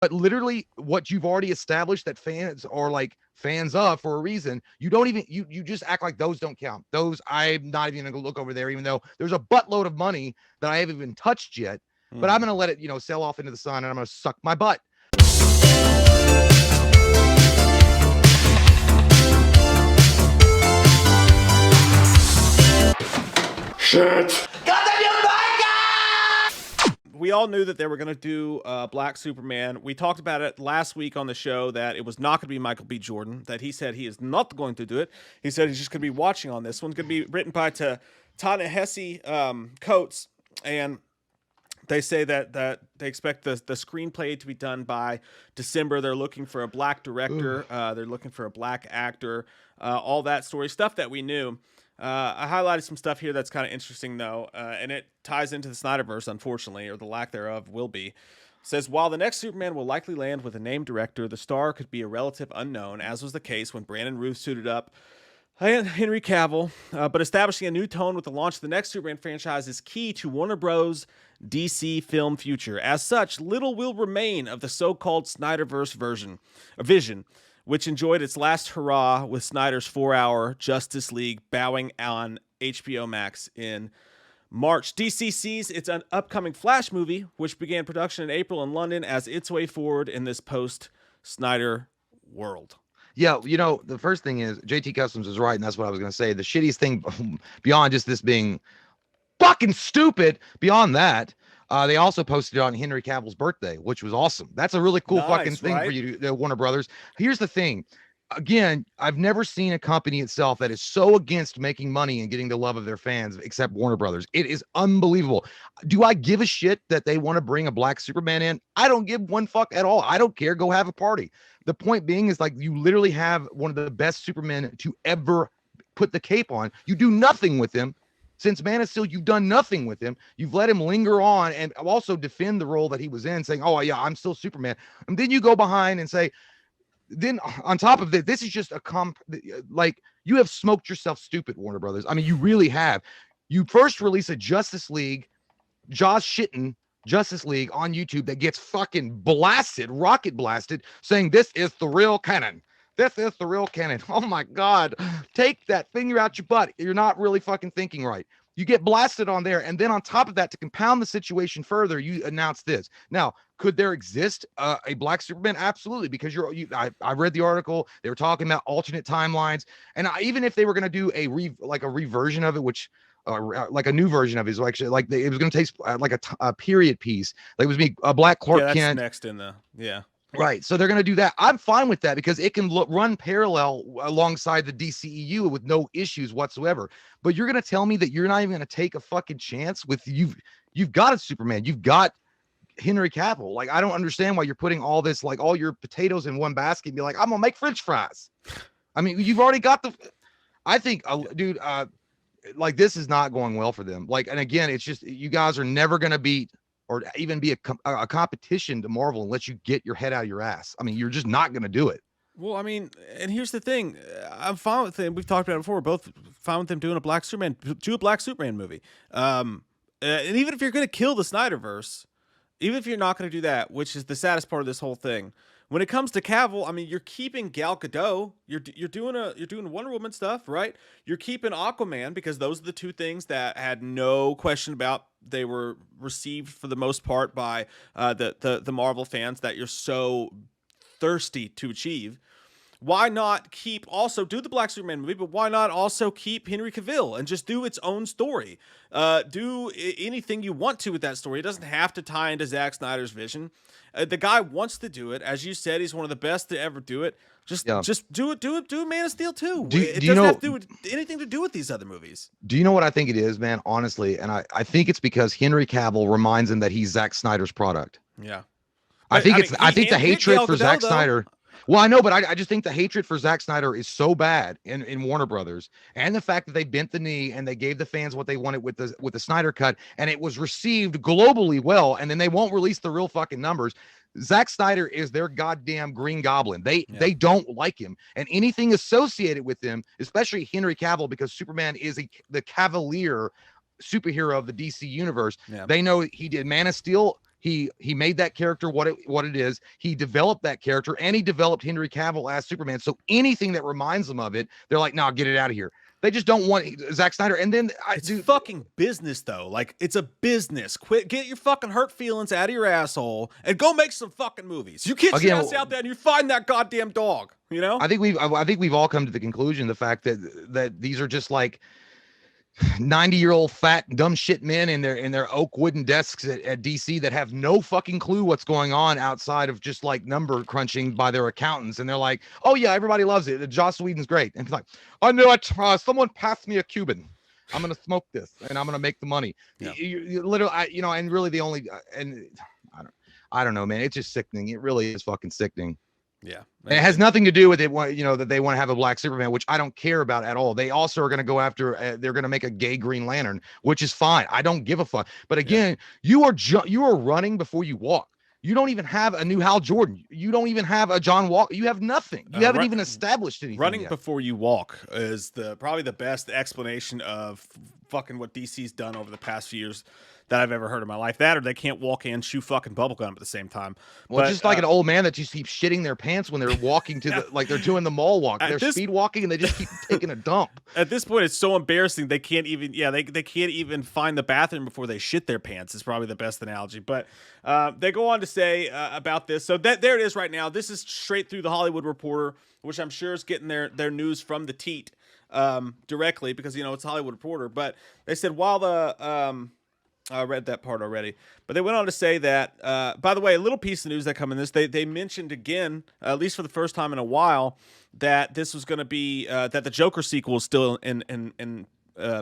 but literally what you've already established that fans are like fans of for a reason, you don't even you just act like those don't count. Those I'm not even gonna look over there, even though there's a buttload of money that I haven't even touched yet. But I'm gonna let it, sail off into the sun, and I'm gonna suck my butt. Shit. We all knew that they were going to do Black Superman. We talked about it last week on the show that it was not going to be Michael B. Jordan, that he said he is not going to do it. He said he's just going to be watching on this. One's going to be written by Ta-Nehisi Coates, and they say that they expect the screenplay to be done by December. They're looking for a black director. They're looking for a black actor. All that story stuff that we knew. I highlighted some stuff here that's kind of interesting, though, and it ties into the Snyderverse, unfortunately, or the lack thereof will be. It says, while the next Superman will likely land with a named director, the star could be a relative unknown, as was the case when Brandon Routh suited up Henry Cavill. But establishing a new tone with the launch of the next Superman franchise is key to Warner Bros. DC film future. As such, little will remain of the so-called Snyderverse vision, which enjoyed its last hurrah with Snyder's 4-hour Justice League bowing on HBO Max in March. DC sees its upcoming Flash movie, which began production in April in London, as its way forward in this post-Snyder world. Yeah, the first thing is JT Customs is right, and that's what I was going to say. The shittiest thing beyond just this being fucking stupid, beyond that, they also posted it on Henry Cavill's birthday, which was awesome. That's a really cool fucking thing, right? For you to Warner Brothers. Here's the thing. Again, I've never seen a company itself that is so against making money and getting the love of their fans, except Warner Brothers. It is unbelievable. Do I give a shit that they want to bring a black Superman in? I don't give one fuck at all. I don't care. Go have a party. The point being is, like, you literally have one of the best Supermen to ever put the cape on. You do nothing with him. Since Man of Steel, you've done nothing with him. You've let him linger on and also defend the role that he was in, saying, oh, yeah, I'm still Superman. And then you go behind and say, then on top of it, this is just like, you have smoked yourself stupid, Warner Brothers. I mean, you really have. You first release a Justice League, Joss shitting Justice League on YouTube that gets fucking blasted, rocket blasted, saying this is the real canon. This is the real canon. Oh my God. Take that finger out your butt. You're not really fucking thinking right. You get blasted on there. And then on top of that, to compound the situation further, you announce this. Now, could there exist a black Superman? Absolutely. Because I read the article. They were talking about alternate timelines. And even if they were going to do a reversion of it, which like a new version of it, is actually like it was going to take like a period piece. Like it was me, a black Clark Kent. Next in the, yeah. Right. So they're going to do that. I'm fine with that because it can run parallel alongside the DCEU with no issues whatsoever. But you're going to tell me that you're not even going to take a fucking chance with you've got a Superman. You've got Henry Cavill. Like, I don't understand why you're putting all this, like all your potatoes in one basket and be like, I'm going to make French fries. I mean, you've already got I think, dude, like this is not going well for them. Like, and again, it's just, you guys are never going to beat or even be a competition to Marvel unless you get your head out of your ass. I mean, you're just not going to do it. Well, I mean, and here's the thing. I'm fine with them. We've talked about it before. We're both fine with them doing a Black Superman movie. And even if you're going to kill the Snyderverse, even if you're not going to do that, which is the saddest part of this whole thing, when it comes to Cavill, I mean, you're keeping Gal Gadot. You're doing Wonder Woman stuff, right? You're keeping Aquaman, because those are the two things that had no question about. They were received for the most part by the Marvel fans that you're so thirsty to achieve. Why not do the Black Superman movie, but why not also keep Henry Cavill and just do its own story? Do anything you want to with that story. It doesn't have to tie into Zack Snyder's vision. The guy wants to do it. As you said, he's one of the best to ever do it. Just do it. Do Man of Steel too. It doesn't have to do anything to do with these other movies. Do you know what I think it is, man? Honestly, and I think it's because Henry Cavill reminds him that he's Zack Snyder's product. Yeah, I think the hatred for Zack Snyder. Well, I know, but I just think the hatred for Zack Snyder is so bad in Warner Brothers, and the fact that they bent the knee and they gave the fans what they wanted with the Snyder cut, and it was received globally well, and then they won't release the real fucking numbers. Zack Snyder is their goddamn Green Goblin. They don't like him, and anything associated with him, especially Henry Cavill, because Superman is the Cavalier superhero of the DC universe. Yeah. They know he did Man of Steel. He made that character what it is. He developed that character, and he developed Henry Cavill as Superman. So anything that reminds them of it, they're like, "Nah, get it out of here." They just don't want Zack Snyder. And then it's fucking business, though. Like, it's a business. Quit, get your fucking hurt feelings out of your asshole, and go make some fucking movies. You get your ass out there and you find that goddamn dog. You know. I think we've all come to the conclusion, the fact that these are just like 90-year-old fat dumb shit men in their oak wooden desks at DC that have no fucking clue what's going on outside of just like number crunching by their accountants. And they're like, "Oh yeah, everybody loves it. Joss Whedon's great." And it's like, "I knew it. Someone passed me a Cuban. I'm gonna smoke this and I'm gonna make the money." Yeah. You literally, and really the only and I don't know, man. It's just sickening. It really is fucking sickening. Yeah, and it has nothing to do with it, that they want to have a black Superman, which I don't care about at all. They also are going to go after, they're going to make a gay Green Lantern, which is fine. I don't give a fuck. But again, you are running before you walk. You don't even have a new Hal Jordan. You don't even have a John Walker. You have nothing. You haven't even established anything. Running yet. Before you walk is probably the best explanation of fucking what DC's done over the past few years that I've ever heard in my life. That, or they can't walk and chew fucking bubblegum at the same time. Well, just like an old man that just keeps shitting their pants when they're walking to like they're doing the mall walk. They're speed walking and they just keep taking a dump. At this point, it's so embarrassing they can't even they can't even find the bathroom before they shit their pants. Is probably the best analogy. But they go on to say about this. So there it is right now. This is straight through the Hollywood Reporter, which I'm sure is getting their news from the teat directly because it's Hollywood Reporter. But they said while the I read that part already, but they went on to say that, by the way, a little piece of news that come in this, they mentioned again, at least for the first time in a while, that this was going to be, that the Joker sequel is still in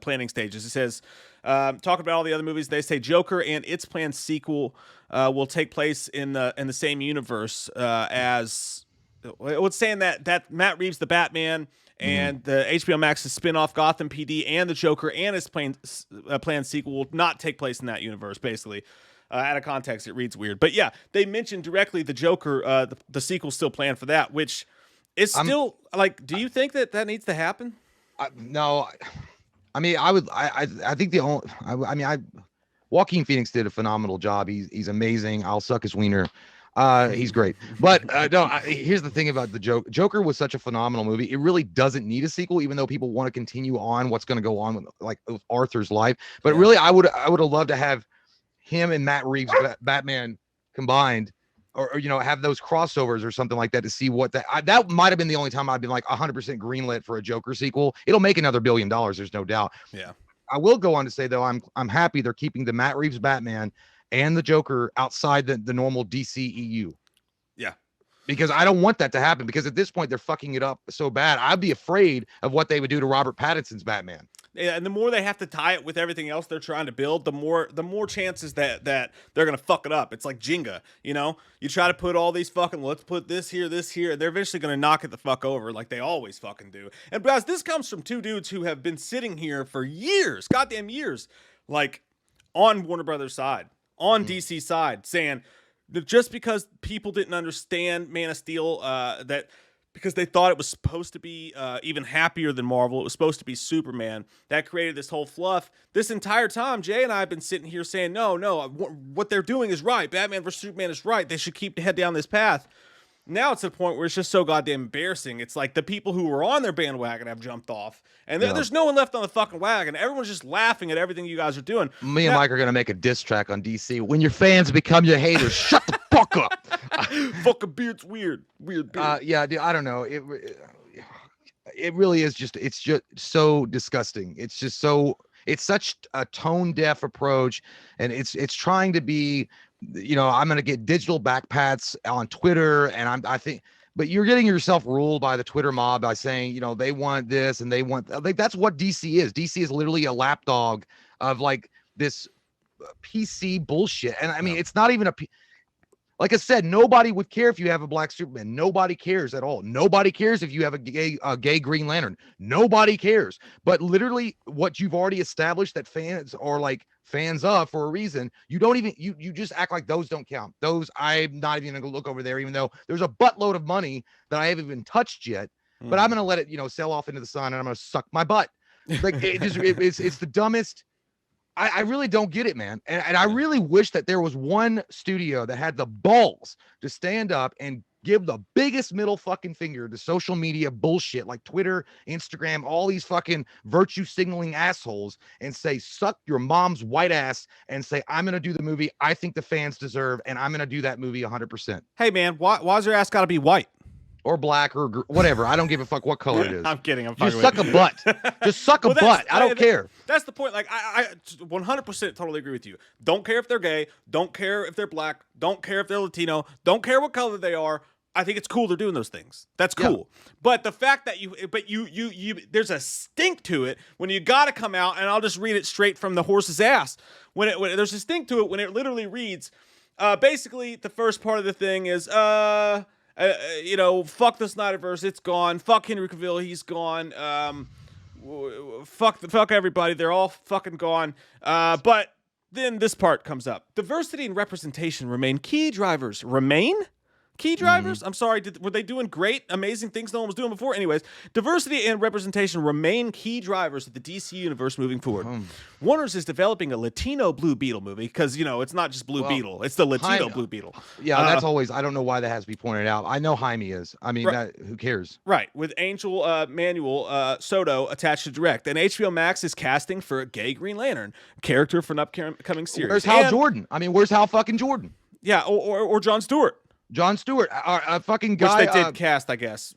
planning stages. It says, talking about all the other movies, they say Joker and its planned sequel will take place in the same universe as, it's saying that Matt Reeves, the Batman, and the HBO Max's spin-off Gotham PD and the Joker and his planned sequel will not take place in that universe, basically. Out of context, it reads weird. But yeah, they mentioned directly the Joker, the sequel's still planned for that, which is still, like, do you think that needs to happen? No. I mean, I think Joaquin Phoenix did a phenomenal job. He's amazing. I'll suck his wiener. He's great, but here's the thing about the Joker was such a phenomenal movie. It really doesn't need a sequel, even though people want to continue on what's going to go on with Arthur's life. But really, I would have loved to have him and Matt Reeves Batman combined, or have those crossovers or something like that to see what that might have been the only time I'd been like 100% greenlit for a Joker sequel. It'll make another $1 billion. There's no doubt. Yeah. I will go on to say though, I'm happy they're keeping the Matt Reeves Batman and the Joker outside the normal DCEU. Yeah. Because I don't want that to happen, because at this point they're fucking it up so bad. I'd be afraid of what they would do to Robert Pattinson's Batman. Yeah, and the more they have to tie it with everything else they're trying to build, the more chances that they're gonna fuck it up. It's like Jenga, You try to put all these fucking, let's put this here, and they're eventually gonna knock it the fuck over, like they always fucking do. And guys, this comes from two dudes who have been sitting here for years, goddamn years, like on Warner Brothers' side, on DC side, saying that just because people didn't understand Man of Steel, that because they thought it was supposed to be even happier than Marvel, it was supposed to be Superman, that created this whole fluff. This entire time, Jay and I have been sitting here saying, no, what they're doing is right. Batman vs. Superman is right. They should keep the head down this path. Now it's to the point where it's just so goddamn embarrassing. It's like the people who were on their bandwagon have jumped off, and there's no one left on the fucking wagon. Everyone's just laughing at everything you guys are doing. Me and Mike are going to make a diss track on DC. When your fans become your haters, shut the fuck up. Fucking beard's weird. Weird beard. Yeah, dude, I don't know. It really is just, it's just so disgusting. It's just so, it's such a tone deaf approach, and it's trying to be, I'm going to get digital backpats on Twitter, and I think, but you're getting yourself ruled by the Twitter mob by saying, they want this and they want, like, that's what DC is. DC is literally a lapdog of like this PC bullshit. And I mean, it's not even like I said, nobody would care if you have a black Superman. Nobody cares at all. Nobody cares if you have a gay Green Lantern. Nobody cares. But literally what you've already established that fans are like fans of for a reason, you don't even, you just act like those don't count. Those, I'm not even gonna look over there, even though there's a buttload of money that I haven't even touched yet, but I'm gonna let it, sell off into the sun, and I'm gonna suck my butt. Like it's the dumbest. I really don't get it, man. And I really wish that there was one studio that had the balls to stand up and give the biggest middle fucking finger to social media bullshit like Twitter, Instagram, all these fucking virtue signaling assholes and say, suck your mom's white ass and say, I'm going to do the movie I think the fans deserve. And I'm going to do that movie 100%. Hey, man, why's your ass got to be white? Or black or whatever. I don't give a fuck what color it is. I'm kidding. Just suck a butt. Just suck a butt. I don't care. That's the point. Like, I 100% totally agree with you. Don't care if they're gay. Don't care if they're black. Don't care if they're Latino. Don't care what color they are. I think it's cool they're doing those things. That's cool. Yeah. But the fact that you there's a stink to it when you got to come out, and I'll just read it straight from the horse's ass. When there's a stink to it when it literally reads, basically the first part of the thing is, fuck the Snyderverse, it's gone. Fuck Henry Cavill, he's gone. Fuck everybody, they're all fucking gone. But then this part comes up. Diversity and representation remain key drivers. Key drivers? I'm sorry, were they doing great, amazing things no one was doing before? Anyways, diversity and representation remain key drivers of the DC universe moving forward. Warner's is developing a Latino Blue Beetle movie because, it's not just Blue Beetle. It's the Latino Blue Beetle. Yeah, that's always, I don't know why that has to be pointed out. I know Jaime is. I mean, who cares? Right, with Angel Manuel Soto attached to direct. And HBO Max is casting for a gay Green Lantern character for an upcoming series. Where's Hal Jordan? I mean, where's Hal fucking Jordan? Yeah, or Jon Stewart. Jon Stewart, a fucking guy. Which they did cast, I guess.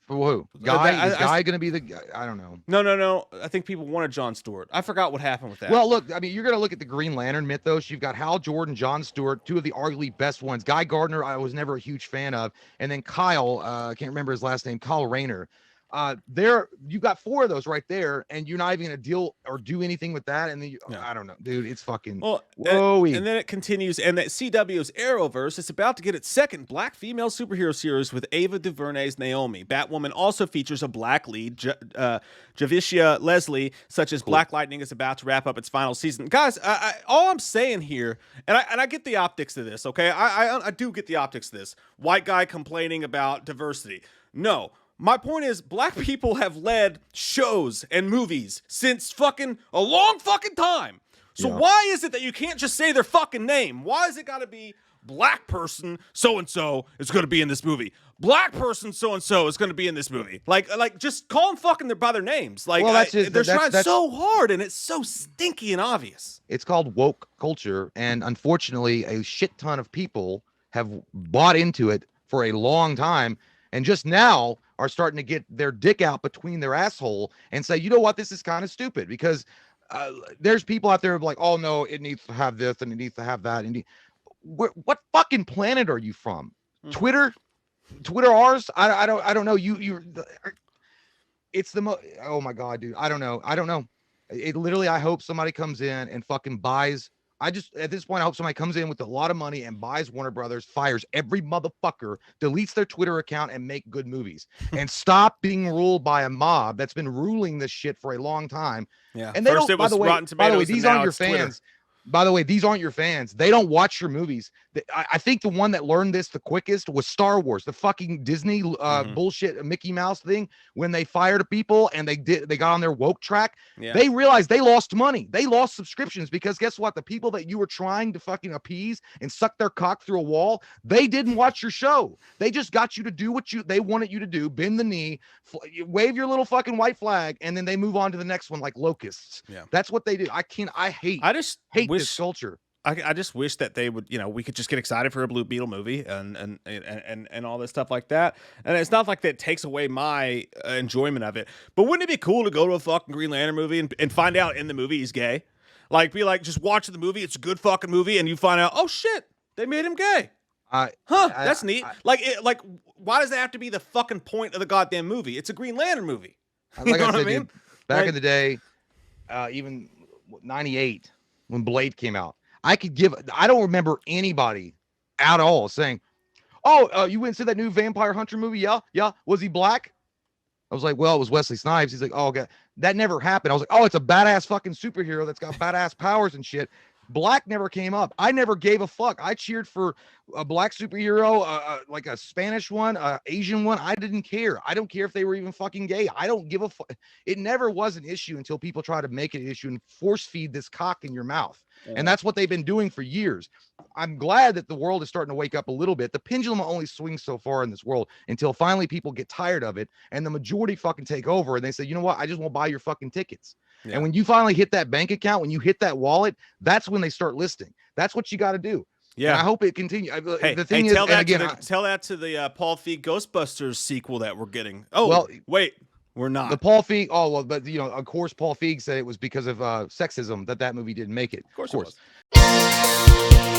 For who? Guy? Is Guy going to be the guy? I don't know. No. I think people wanted Jon Stewart. I forgot what happened with that. Well, look, I mean, you're going to look at the Green Lantern mythos. You've got Hal Jordan, Jon Stewart, two of the arguably best ones. Guy Gardner, I was never a huge fan of. And then Kyle, I can't remember his last name, Kyle Rayner. You've got four of those right there, and you're not even gonna deal or do anything with that. And then I don't know, dude. It's fucking whoa. And then it continues, and that CW's Arrowverse is about to get its second black female superhero series with Ava DuVernay's Naomi. Batwoman also features a black lead, Javicia Leslie, such as Black Lightning is about to wrap up its final season. Guys, all I'm saying here, and I get the optics of this, okay? I do get the optics of this. White guy complaining about diversity. No. My point is, black people have led shows and movies since fucking a long fucking time. So why is it that you can't just say their fucking name? Why is it got to be black person so-and-so is going to be in this movie? Black person so-and-so is going to be in this movie. Like just call them fucking by their names. Like, they're trying so hard, and it's so stinky and obvious. It's called woke culture, and unfortunately, a shit ton of people have bought into it for a long time, and just now are starting to get their dick out between their asshole and say, you know what, this is kind of stupid, because there's people out there like, oh no, it needs to have this and it needs to have that. And what fucking planet are you from? Twitter ours? I don't know. It's the oh my God, dude. I don't know. It literally, I hope somebody comes in and fucking buys. At this point, I hope somebody comes in with a lot of money and buys Warner Brothers, fires every motherfucker, deletes their Twitter account, and make good movies. And stop being ruled by a mob that's been ruling this shit for a long time. Yeah. And they don't, by the way, these aren't your fans. By the way, these aren't your fans. They don't watch your movies. I think the one that learned this the quickest was Star Wars, the fucking Disney bullshit Mickey Mouse thing. When they fired people and they got on their woke track, they realized they lost money. They lost subscriptions because guess what? The people that you were trying to fucking appease and suck their cock through a wall, they didn't watch your show. They just got you to do what they wanted you to do, bend the knee, wave your little fucking white flag, and then they move on to the next one like locusts. Yeah. That's what they do. I hate this culture. I just wish that they would, we could just get excited for a Blue Beetle movie and all this stuff like that. And it's not like that takes away my enjoyment of it. But wouldn't it be cool to go to a fucking Green Lantern movie and find out in the movie he's gay? Like, be like, just watching the movie. It's a good fucking movie. And you find out, oh shit, they made him gay. That's neat. Why does that have to be the fucking point of the goddamn movie? It's a Green Lantern movie. Like I said, dude, back in the day, even 98, when Blade came out, I don't remember anybody at all saying, oh, you went and saw that new Vampire Hunter movie? Yeah. Was he black? I was like, well, it was Wesley Snipes. He's like, oh, God. That never happened. I was like, oh, it's a badass fucking superhero that's got badass powers and shit. Black never came up. I never gave a fuck. I cheered for a black superhero, like a Spanish one, Asian one. I didn't care. I don't care if they were even fucking gay. I don't give a fuck. It never was an issue until people try to make it an issue and force feed this cock in your mouth. And that's what they've been doing for years. I'm glad that the world is starting to wake up a little bit. The pendulum only swings so far in this world until finally people get tired of it and the majority fucking take over and they say, you know what? I just won't buy your fucking tickets. Yeah. And when you finally hit that bank account, when you hit that wallet, that's when they start listing. That's what you got to do. Yeah. And I hope it continues. Hey, the thing is, tell that again, tell that to the Paul Feig Ghostbusters sequel that we're getting. Oh, well, wait, we're not. The Paul Feig. Oh, well, but you know, of course, Paul Feig said it was because of sexism that movie didn't make it. Of course. It was.